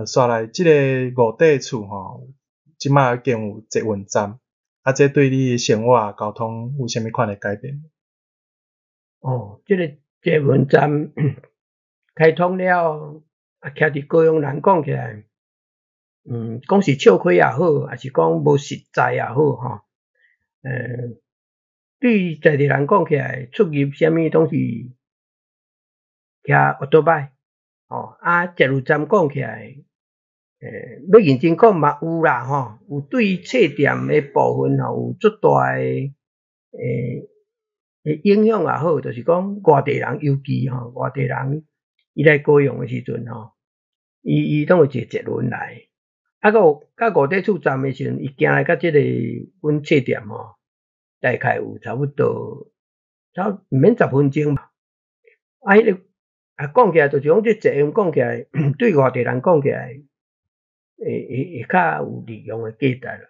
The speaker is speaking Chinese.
刷来即个五地厝吼，即摆已经有捷运站，啊，这对你生活交通有啥物款的改变？即个捷运站开通了，啊，徛伫高雄人讲起来，讲是笑亏也好，还是讲无实在也好吼，对在地人讲起来，出入啥物拢是徛奥多摆，啊，捷运站讲起来，要认真讲嘛有啦吼，有对册店的部分吼有足大的影响也好，就是讲外地人，尤其外地人伊来高雄的时阵伊拢会坐捷运来，啊，有到五地厝站的时阵，伊行来到即个阮册店大概有差不多毋免10分钟吧。啊，迄个讲起来就是讲，即捷运讲起来，对外地人讲起来，会较有利用的价值啦。